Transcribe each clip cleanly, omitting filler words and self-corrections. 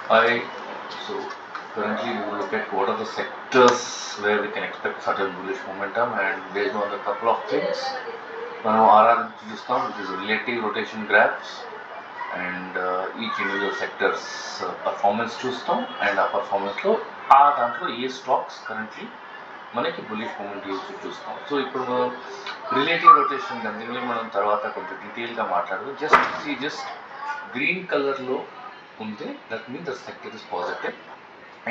I so currently we will look at what are the sectors where we can expect certain bullish momentum, and based on the couple of things, మనం RR చూస్తాం, which is relative rotation graphs, and each individual sectors performance చూస్తాం, and ఆ performance లో దాంట్లో ఏ stocks currently మనకి bullish moment చూస్తాం. So ఇప్పుడు relative rotation దీనిలో మనం తర్వాత కొంచెం డీటెయిల్గా మాట్లాడదు. జస్ట్ గ్రీన్ కలర్లో ఉంటే that means the sector is positive,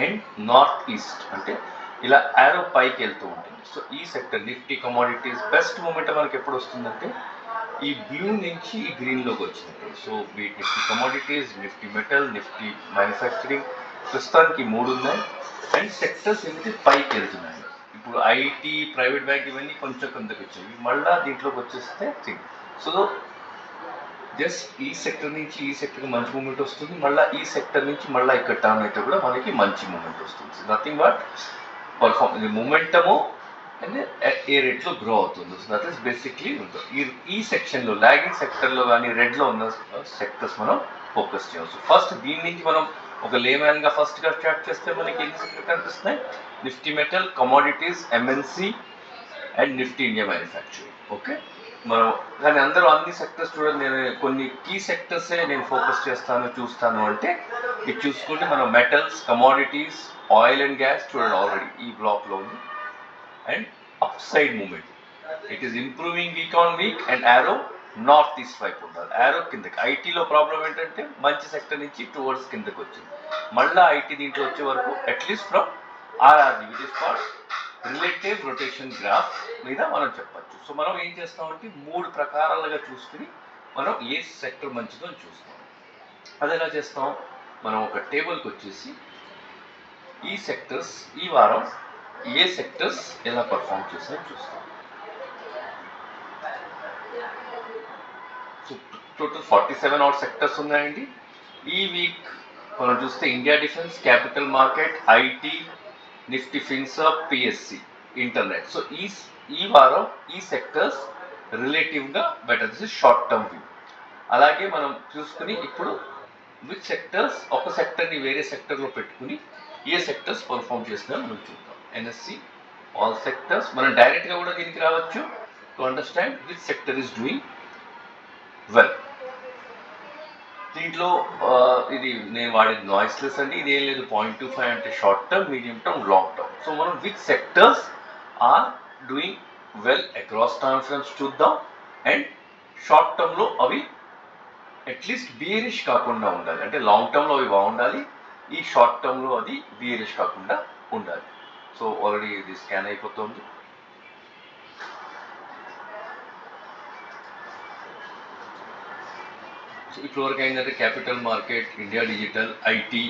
and north east అంటే ఇలా యారో పైకి వెళ్తూ ఉంటుంది. సో ఈ sector Nifty commodities best moment మనకి ఎప్పుడు వస్తుందంటే ఈ బ్లూ నుంచి ఈ గ్రీన్లోకి వచ్చినప్పుడు. So Nifty commodities, Nifty metal, Nifty manufacturing ప్రస్తుతానికి 3 ఉన్నాయి, అండ్ సెక్టర్స్ ఏమిటి పైకి వెళ్తున్నాయి. ఇప్పుడు ఐటీ, ప్రైవేట్ బ్యాంక్ ఇవన్నీ కొంచెం కిందకి వచ్చాయి, మళ్ళీ దీంట్లోకి వచ్చేస్తే సో జస్ట్ ఈ సెక్టర్ నుంచి ఈ సెక్టర్కి మంచి మూమెంట్ వస్తుంది, మళ్ళీ ఈ సెక్టర్ నుంచి మళ్ళీ ఇక్కడ టర్న్ అయితే కూడా మనకి మంచి మూమెంట్ వస్తుంది. Nothing but perform momentum and a రేట్లో గ్రో అవుతుంది. సో దట్ ఈస్ బేసిక్లీ ఉంటుంది. ఈ సెక్షన్లో లాగింగ్ సెక్టర్లో కానీ రెడ్లో ఉన్న సెక్టర్స్ మనం ఫోకస్ చేయవచ్చు. ఫస్ట్ దీని నుంచి మనం ఒక లేమ్యాన్గా ఫస్ట్గా స్టార్ట్ చేస్తే మనకి ఎన్ని సెక్టర్ కనిపిస్తున్నాయి? Nifty metal, commodities, MNC and Nifty India manufacturing. Okay, మనం కానీ అందరూ అన్ని సెక్టర్స్ చూడండి, నేను కొన్ని కీ సెక్టర్సే నేను ఫోకస్ చూస్తాను అంటే ఇది చూసుకుంటే మనం metals, commodities, oil and gas చూడండి ఆల్రెడీ ఈ బ్లాక్లో ఉంది, and upside moment it is improving week on week, and arrow north east వైపు ఉండాలి, యారో కిందకి. ఐటీలో ప్రాబ్లం ఏంటంటే మంచి సెక్టర్ నుంచి టువర్డ్స్ కిందకి వచ్చింది, మళ్ళీ ఐటీ దీంట్లో వచ్చే వరకు at least from RRG which is called relative rotation graph మీద మనం చెప్పచ్చు. సో మనం ఏం చేస్తామంటే 3 ప్రకారాలుగా చూసుకుని మనం ఏ సెక్టర్ మంచిదో చూస్తాం. అది ఎలా చేస్తాం? మనం ఒక టేబుల్కి వచ్చేసి ఈ సెక్టర్స్ ఈ వారం ఏ సెక్టర్స్ ఎలా పర్ఫామ్ చేసాయో చూస్తాం. సో టోటల్ 47 ఆర్ సెక్టర్స్ ఉన్నాయండి. ఈ వీక్ మనం చూస్తే India defence, capital market, IT, Nifty Finserv, PSC, internet. So ఈ వారం ఈ సెక్టర్స్ రిలేటివ్గా better. This is short term view. అలాగే మనం చూసుకుని ఇప్పుడు విచ్ సెక్టర్స్ ఒక సెక్టర్ని వేరే సెక్టర్లో పెట్టుకుని ఏ సెక్టర్స్ పర్ఫామ్ చేసినా మనం చూద్దాం. ఎన్ఎస్సి ఆల్ సెక్టర్స్ మనం డైరెక్ట్గా కూడా దీనికి రావచ్చు to understand which sector is doing well. దీంట్లో ఇది నేను వాడేది నాయిస్లెస్ అండి, ఇది ఏం లేదు. 0.25 అంటే short term, medium term, long term. So మనం which sectors are doing well across time frames చూద్దాం, అండ్ షార్ట్ టర్మ్లో అవి అట్లీస్ట్ బియరిష్ కాకుండా ఉండాలి, అంటే లాంగ్ టర్మ్లో అవి బాగుండాలి, ఈ షార్ట్ టర్మ్లో అది బియరిష్ కాకుండా ఉండాలి. సో ఆల్రెడీ ఇది స్కాన్ అయిపోతుంది. ఇప్పటివరకు ఏంటంటే capital market, India digital, IT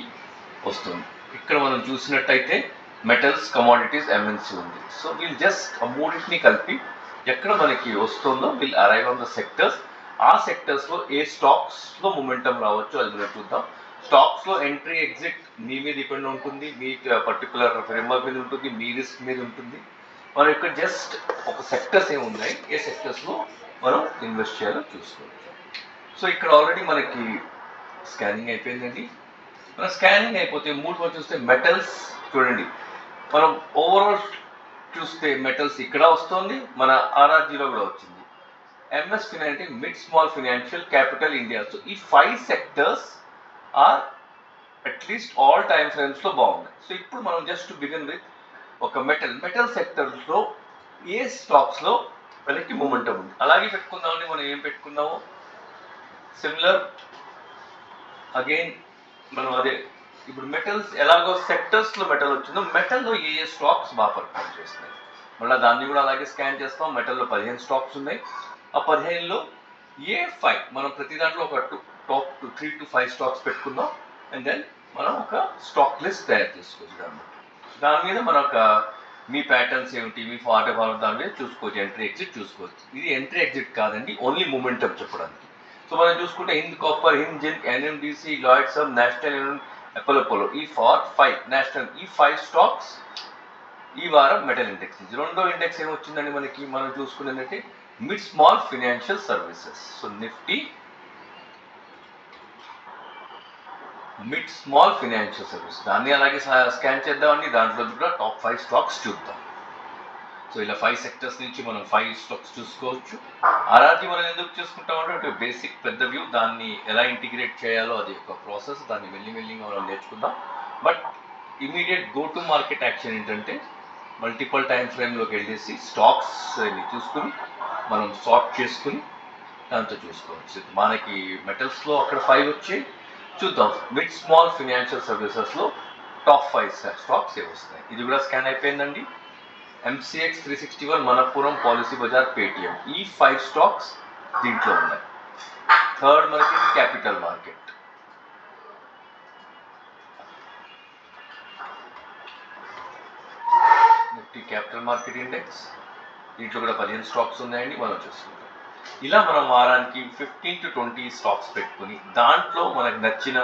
వస్తుంది. ఇక్కడ మనం చూసినట్టయితే మెటల్స్, కమోడిటీస్, ఎంఎన్సి ఉంది. సో వీల్ జస్ట్ ఆ మూడింటిని కలిపి ఎక్కడ మనకి వస్తుందో will arrive on the sectors. ఆ సెక్టర్స్లో ఏ స్టాక్స్లో మూమెంటం రావచ్చు అది మనం చూద్దాం. స్టాక్స్లో ఎంట్రీ ఎగ్జిట్ మీ మీద డిపెండ్ ఉంటుంది, మీ పర్టికులర్ ఫ్రేమ్వర్క్ మీద ఉంటుంది, మీ రిస్క్ మీద ఉంటుంది. మనం ఇక్కడ జస్ట్ ఒక సెక్టర్స్ ఏమున్నాయి, ఏ సెక్టర్స్లో మనం ఇన్వెస్ట్ చేయాలో చూసుకోవచ్చు. సో ఇక్కడ ఆల్రెడీ మనకి స్కానింగ్ అయిపోయిందండి. మన స్కానింగ్ అయిపోతే 3 చూస్తే మెటల్స్ చూడండి, మనం ఓవరాల్ చూస్తే మెటల్స్ ఇక్కడ వస్తుంది, మన ఆర్ఆర్జీలో కూడా వచ్చింది. MS finance mid small financial, capital, India. So ఈ 5 sectors are at least all time ఫ్రేమ్స్లో బాగున్నాయి. సో ఇప్పుడు మనం జస్ట్ బిగిన్ విత్ ఒక మెటల్ సెక్టర్స్లో ఏ స్టాక్స్లో మనకి మూమెంటం ఉంది అలాగే పెట్టుకుందామని మనం ఏం పెట్టుకున్నామో సిమిలర్ అగైన్ మనం అదే ఇప్పుడు మెటల్స్ ఎలాగో సెక్టర్స్లో మెటల్ వచ్చిందో మెటల్లో ఏ స్టాక్స్ బాగా పర్ఫామ్ చేస్తున్నాయి మళ్ళీ దాన్ని కూడా అలాగే స్కాన్ చేస్తాం. మెటల్లో 15 స్టాక్స్ ఉన్నాయి. ఆ 15లో ఏ 5 మనం ప్రతి దాంట్లో ఒక టాప్ 3 to 5 స్టాక్స్ పెట్టుకుందాం, అండ్ దెన్ మనం ఒక స్టాక్ లిస్ట్ తయారు చేసుకోవచ్చు. దాని మీద మన ఒక మీ ప్యాటర్న్స్ ఏమిటి, మీ ఫార్వర్డ్ దాని మీద చూసుకోవచ్చు, ఎంట్రీ ఎగ్జిట్ చూసుకోవచ్చు. ఇది ఎంట్రీ ఎగ్జిట్ కాదండి, ఓన్లీ మూమెంటం చెప్పడానికి. సో మనం చూసుకుంటే Hind copper, Hind zinc, NMDC, Lloyds, national union, Apollo ఈ 5 నేషనల్, ఈ 5 స్టాక్స్ ఈ వారం మెటల్ ఇండెక్స్ నుంచి. రెండో ఇండెక్స్ ఏమొచ్చిందండి మనకి, మనం చూసుకునేదంటే mid small financial services. So Nifty mid small financial service దాన్ని అలాగే స్కాన్ చేద్దామండి. దాంట్లో కూడా టాప్ 5 స్టాక్స్ చూద్దాం. సో ఇలా 5 సెక్టర్స్ నుంచి మనం 5 స్టాక్స్ చూసుకోవచ్చు. ఆర్ఆర్జీ మనం ఎందుకు చూసుకుంటామంటే అంటే బేసిక్ పెద్ద వ్యూ, దాన్ని ఎలా ఇంటిగ్రేట్ చేయాలో అది ఒక ప్రాసెస్, దాన్ని మెల్లిమెల్లిగా మనం నేర్చుకుందాం. But immediate go to market action ఏంటంటే మల్టిపుల్ టైం ఫ్రేమ్లోకి వెళ్ళేసి స్టాక్స్ని చూసుకుని మనం సార్ట్ చేసుకుని దాంతో చూసుకోవచ్చు. మనకి మెటల్స్లో అక్కడ 5 వచ్చి చూద్దాం. మిడ్ స్మాల్ ఫినాన్షియల్ సర్వీసెస్లో టాప్ 5 స్టాక్స్ ఏ వస్తాయి. ఇది కూడా స్కాన్ అయిపోయిందండి. MCX 361, Manappuram, Policybazaar, Paytm, ఈ 5 స్టాక్స్ దీంట్లో ఉన్నాయి. థర్డ్ మనకి capital market. Nifty capital market index, దీంట్లో కూడా 15 స్టాక్స్ ఉన్నాయండి. మనం చూసుకుంటాం. ఇలా మనం వారానికి 15 to 20 స్టాక్స్ పెట్టుకుని దాంట్లో మనకు నచ్చిన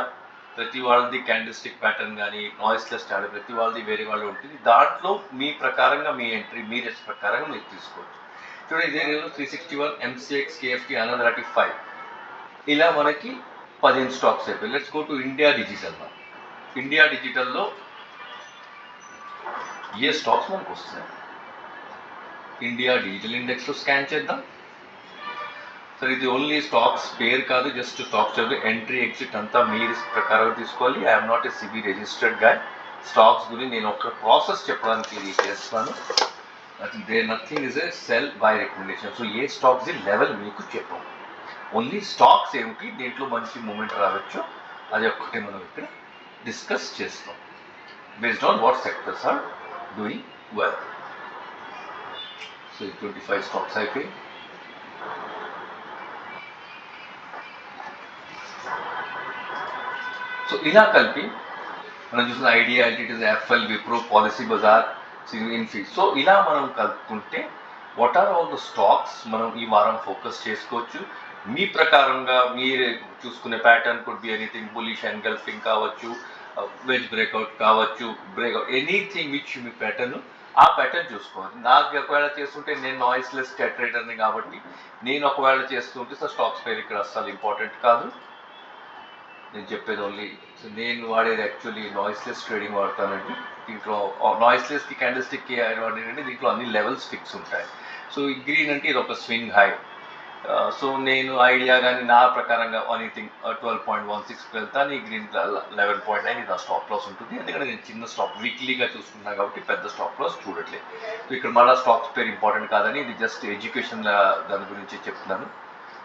ప్రతి వాళ్ళది క్యాండిల్స్టిక్ ప్యాటర్న్ కానీ నాయిస్లెస్ స్టాండ్ ప్రతి వాళ్ళది వేరే వాళ్ళు ఉంటుంది. దాంట్లో మీ ప్రకారంగా మీ ఎంట్రీ మీ రెస్ట్ ప్రకారంగా మీరు తీసుకోవచ్చు. చూడండి ఇదే 361, MCX, KFT, Anand Rathi 5, ఇలా మనకి 15 స్టాక్స్ అయిపోయి. Let's go to India digital. India డిజిటల్లో ఏ స్టాక్స్ మనకు వస్తున్నాయి? ఇండియా డిజిటల్ ఇండెక్స్లో స్కాన్ చేద్దాం. సార్ ఇది ఓన్లీ స్టాక్స్ పేరు కాదు, జస్ట్ స్టాక్స్ ఎంట్రీ ఎగ్జిట్ అంతా మీరు ప్రకారం తీసుకోవాలి. I'm not a SEBI registered guy. Stocks గురించి నేను ఒక ప్రాసెస్ చెప్పడానికి ఇది చేస్తాను. Nothing is a sell buy recommendation. So ఏ స్టాక్స్ లెవెల్ మీకు చెప్పాము, ఓన్లీ స్టాక్స్ ఏమిటి దీంట్లో మంచి మూమెంట్ రావచ్చు అది ఒక్కటే మనం ఇక్కడ డిస్కస్ చేస్తాం based on what sectors are doing well. So 25 stocks అయిపోయి. సో ఇలా కలిపి మనం చూసిన idea, LTTS, FL, Wipro, Policy Bazaar, Infy. So ఇలా మనం కలుపుకుంటే what are all the stocks మనం ఈ వారం ఫోకస్ చేసుకోవచ్చు. మీ ప్రకారంగా మీరు చూసుకునే pattern could be anything, bullish engulfing కావచ్చు, వెజ్ బ్రేక్అవుట్ కావచ్చు, బ్రేక్అవుట్, ఎనీథింగ్ విచ్ మీ ప్యాటర్న్ ఆ ప్యాటర్న్ చూసుకోవాలి. నాకు ఒకవేళ చేస్తుంటే నేను నాయిస్లెస్ ట్రేడర్ని కాబట్టి నేను ఒకవేళ చేస్తుంటే సో స్టాక్స్ పేరు ఇక్కడ అస్సలు ఇంపార్టెంట్ కాదు. నేను చెప్పేది ఓన్లీ నేను వాడేది యాక్చువల్లీ నాయిస్లెస్ ట్రేడింగ్ వాడతానండి. దీంట్లో నాయిస్లెస్కి క్యాండిల్స్టిక్కి వాడేదంటే దీంట్లో అన్ని లెవెల్స్ ఫిక్స్ ఉంటాయి. సో ఈ గ్రీన్ అంటే ఇది ఒక స్వింగ్ హై. సో నేను ఐడియా కానీ నా ప్రకారంగా ఎనీథింగ్ 12.16కి వెళ్తాను. ఈ గ్రీన్ 11.9 ఇది నా స్టాప్ లాస్ ఉంటుంది. ఎందుకంటే నేను చిన్న స్టాక్ వీక్లీగా చూసుకున్నాను కాబట్టి పెద్ద స్టాప్ లాస్ చూడట్లేదు. సో ఇక్కడ మళ్ళీ స్టాక్స్ పేరు ఇంపార్టెంట్ కాదని ఇది జస్ట్ ఎడ్యుకేషన్ దాని గురించి చెప్తున్నాను.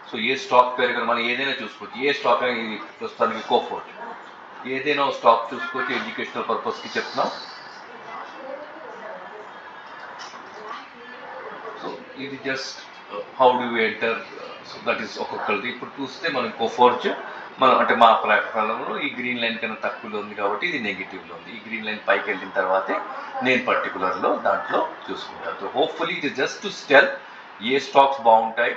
సో ఏ స్టాక్ పేరు కానీ మనం ఏదైనా చూసుకోవచ్చు. ఏ స్టాక్ అయినా ఇది ప్రస్తుతానికి కోఫోర్ట్ ఏదైనా స్టాక్ చూసుకోవచ్చు. ఎడ్యుకేషనల్ పర్పస్కి చెప్తున్నాం. సో ఇది just how do enter. So that is ఒక్కొక్కరిది. ఇప్పుడు చూస్తే మనం కోఫోర్జ్ మనం అంటే మా ప్రకారంలో ఈ గ్రీన్ లైన్ కన్నా తక్కువలో ఉంది కాబట్టి ఇది నెగిటివ్లో ఉంది. ఈ గ్రీన్ లైన్ పైకి వెళ్ళిన తర్వాతే నేను పర్టికులర్లో దాంట్లో చూసుకుంటాను. సో హోప్ఫుల్లీ ఇది just to tell a stocks బాగుంటాయి,